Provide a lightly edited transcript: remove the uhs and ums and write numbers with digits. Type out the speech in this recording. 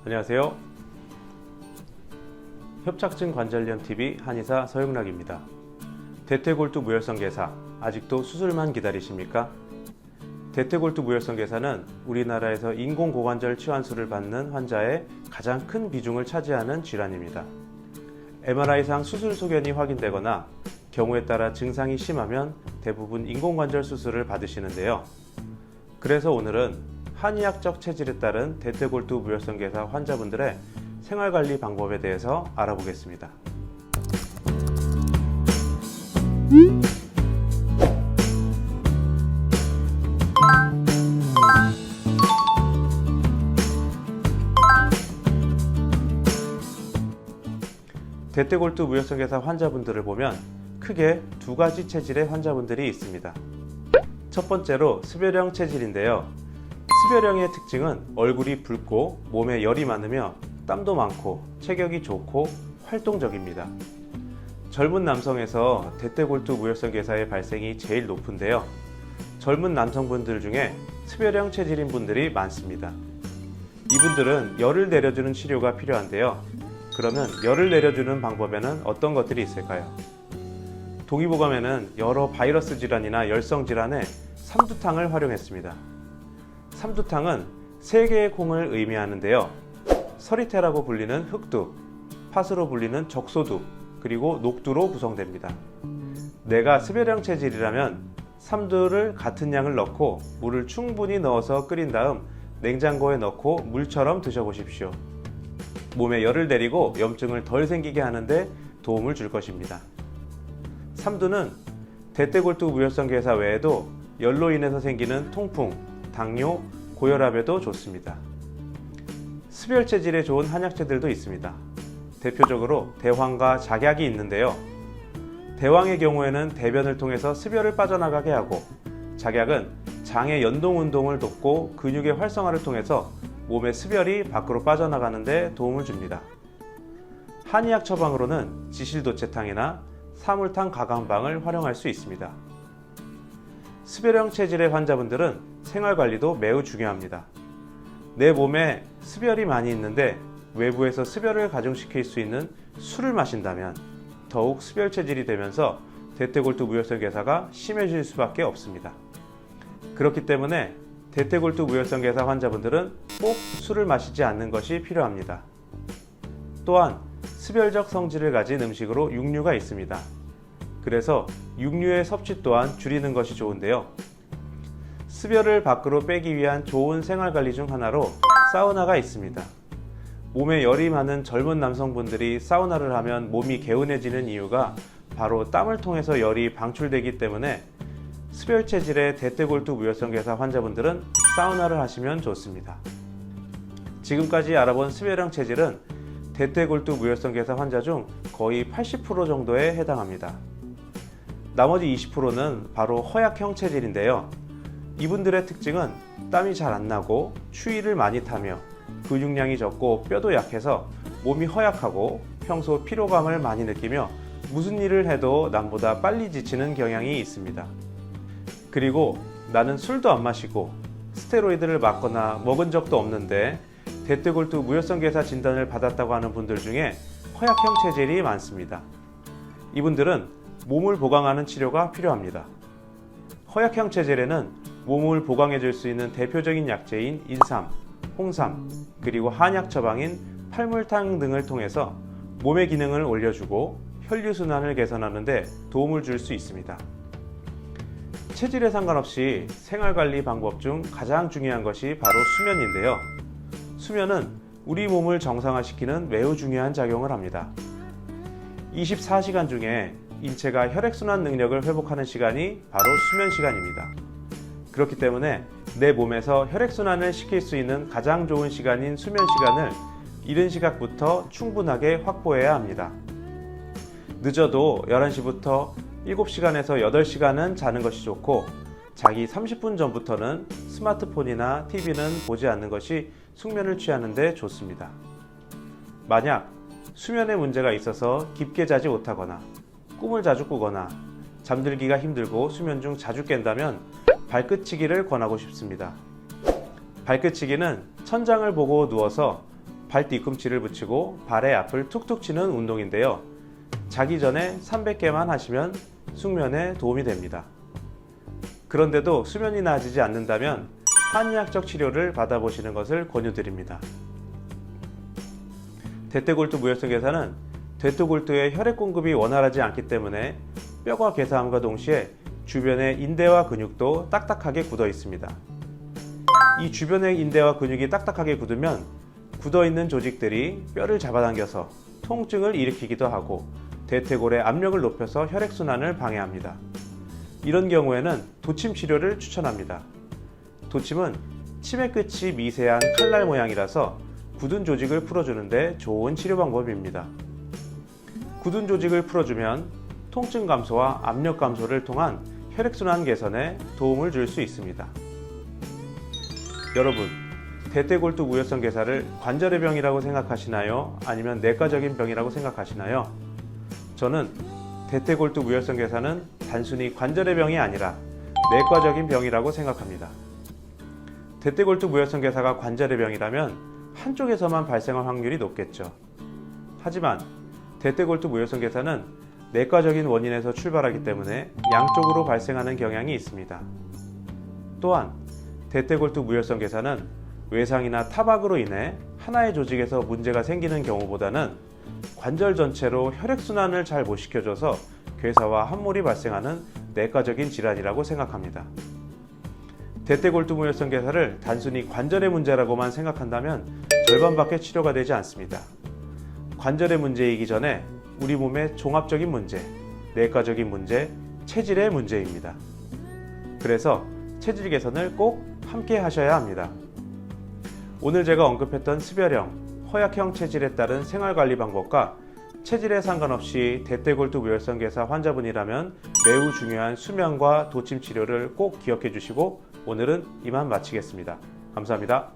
안녕하세요. 협착증 관절염 TV 한의사 서영락입니다. 대퇴골두 무혈성 괴사 아직도 수술만 기다리십니까? 대퇴골두 무혈성 괴사는 우리나라에서 인공고관절 치환술을 받는 환자의 가장 큰 비중을 차지하는 질환입니다. MRI상 수술 소견이 확인되거나 경우에 따라 증상이 심하면 대부분 인공관절 수술을 받으시는데요. 그래서 오늘은 한의학적 체질에 따른 대퇴골두 무혈성 괴사 환자분들의 생활관리 방법에 대해서 알아보겠습니다. 대퇴골두 무혈성 괴사 환자분들을 보면 크게 두 가지 체질의 환자분들이 있습니다. 첫 번째로 습열형 체질인데요. 습열형의 특징은 얼굴이 붉고 몸에 열이 많으며 땀도 많고 체격이 좋고 활동적입니다. 젊은 남성에서 대퇴골두 무혈성 괴사의 발생이 제일 높은데요. 젊은 남성분들 중에 습열형 체질인 분들이 많습니다. 이분들은 열을 내려주는 치료가 필요한데요. 그러면 열을 내려주는 방법에는 어떤 것들이 있을까요? 동의보감에는 여러 바이러스 질환이나 열성 질환에 삼두탕을 활용했습니다. 삼두탕은 세 개의 콩을 의미하는데요. 서리태라고 불리는 흑두, 팥으로 불리는 적소두, 그리고 녹두로 구성됩니다. 내가 습열형 체질이라면 삼두를 같은 양을 넣고 물을 충분히 넣어서 끓인 다음 냉장고에 넣고 물처럼 드셔보십시오. 몸에 열을 내리고 염증을 덜 생기게 하는데 도움을 줄 것입니다. 삼두는 대퇴골두 무혈성 괴사 외에도 열로 인해서 생기는 통풍, 당뇨, 고혈압에도 좋습니다. 습열 체질에 좋은 한약재들도 있습니다. 대표적으로 대황과 작약이 있는데요. 대황의 경우에는 대변을 통해서 습열을 빠져나가게 하고, 작약은 장의 연동 운동을 돕고 근육의 활성화를 통해서 몸의 습열이 밖으로 빠져나가는 데 도움을 줍니다. 한의학 처방으로는 지실도채탕이나 사물탕 가감방을 활용할 수 있습니다. 습열형 체질의 환자분들은 생활관리도 매우 중요합니다. 내 몸에 습열이 많이 있는데 외부에서 습열을 가중시킬 수 있는 술을 마신다면 더욱 습열 체질이 되면서 대퇴골두 무혈성 괴사가 심해질 수밖에 없습니다. 그렇기 때문에 대퇴골두 무혈성 괴사 환자분들은 꼭 술을 마시지 않는 것이 필요합니다. 또한 습열적 성질을 가진 음식으로 육류가 있습니다. 그래서 육류의 섭취 또한 줄이는 것이 좋은데요. 습열을 밖으로 빼기 위한 좋은 생활관리 중 하나로 사우나가 있습니다. 몸에 열이 많은 젊은 남성분들이 사우나를 하면 몸이 개운해지는 이유가 바로 땀을 통해서 열이 방출되기 때문에 습열 체질의 대퇴골두 무혈성 괴사 환자분들은 사우나를 하시면 좋습니다. 지금까지 알아본 습열형 체질은 대퇴골두 무혈성 괴사 환자 중 거의 80% 정도에 해당합니다. 나머지 20%는 바로 허약형 체질인데요. 이분들의 특징은 땀이 잘 안 나고 추위를 많이 타며 근육량이 적고 뼈도 약해서 몸이 허약하고 평소 피로감을 많이 느끼며 무슨 일을 해도 남보다 빨리 지치는 경향이 있습니다. 그리고 나는 술도 안 마시고 스테로이드를 맞거나 먹은 적도 없는데 대퇴골두 무혈성 괴사 진단을 받았다고 하는 분들 중에 허약형 체질이 많습니다. 이분들은 몸을 보강하는 치료가 필요합니다. 허약형 체질에는 몸을 보강해 줄 수 있는 대표적인 약재인 인삼, 홍삼, 그리고 한약 처방인 팔물탕 등을 통해서 몸의 기능을 올려주고 혈류순환을 개선하는 데 도움을 줄 수 있습니다. 체질에 상관없이 생활관리 방법 중 가장 중요한 것이 바로 수면인데요. 수면은 우리 몸을 정상화시키는 매우 중요한 작용을 합니다. 24시간 중에 인체가 혈액순환 능력을 회복하는 시간이 바로 수면 시간입니다. 그렇기 때문에 내 몸에서 혈액순환을 시킬 수 있는 가장 좋은 시간인 수면 시간을 이른 시각부터 충분하게 확보해야 합니다. 늦어도 11시부터 7시간에서 8시간은 자는 것이 좋고, 자기 30분 전부터는 스마트폰이나 TV는 보지 않는 것이 숙면을 취하는 데 좋습니다. 만약 수면에 문제가 있어서 깊게 자지 못하거나 꿈을 자주 꾸거나 잠들기가 힘들고 수면 중 자주 깬다면 발끝치기를 권하고 싶습니다. 발끝치기는 천장을 보고 누워서 발 뒤꿈치를 붙이고 발의 앞을 툭툭 치는 운동인데요. 자기 전에 300개만 하시면 숙면에 도움이 됩니다. 그런데도 수면이 나아지지 않는다면 한의학적 치료를 받아보시는 것을 권유드립니다. 대퇴골두 무혈성 괴사는 대퇴골두의 혈액 공급이 원활하지 않기 때문에 뼈가 괴사함과 동시에 주변의 인대와 근육도 딱딱하게 굳어 있습니다. 이 주변의 인대와 근육이 딱딱하게 굳으면 굳어있는 조직들이 뼈를 잡아당겨서 통증을 일으키기도 하고 대퇴골의 압력을 높여서 혈액순환을 방해합니다. 이런 경우에는 도침 치료를 추천합니다. 도침은 침의 끝이 미세한 칼날 모양이라서 굳은 조직을 풀어주는데 좋은 치료 방법입니다. 굳은 조직을 풀어주면 통증 감소와 압력 감소를 통한 혈액순환 개선에 도움을 줄 수 있습니다. 여러분, 대퇴골두 무혈성 괴사를 관절의 병이라고 생각하시나요? 아니면 내과적인 병이라고 생각하시나요? 저는 대퇴골두 무혈성 괴사는 단순히 관절의 병이 아니라 내과적인 병이라고 생각합니다. 대퇴골두 무혈성 괴사가 관절의 병이라면 한쪽에서만 발생할 확률이 높겠죠. 하지만 대퇴골두 무혈성 괴사는 내과적인 원인에서 출발하기 때문에 양쪽으로 발생하는 경향이 있습니다. 또한 대퇴골두 무혈성 괴사는 외상이나 타박으로 인해 하나의 조직에서 문제가 생기는 경우보다는 관절 전체로 혈액순환을 잘 못 시켜줘서 괴사와 함몰이 발생하는 내과적인 질환이라고 생각합니다. 대퇴골두 무혈성 괴사를 단순히 관절의 문제라고만 생각한다면 절반밖에 치료가 되지 않습니다. 관절의 문제이기 전에 우리 몸의 종합적인 문제, 내과적인 문제, 체질의 문제입니다. 그래서 체질 개선을 꼭 함께 하셔야 합니다. 오늘 제가 언급했던 습열형, 허약형 체질에 따른 생활관리 방법과 체질에 상관없이 대퇴골두 무혈성 괴사 환자분이라면 매우 중요한 수면과 도침 치료를 꼭 기억해 주시고 오늘은 이만 마치겠습니다. 감사합니다.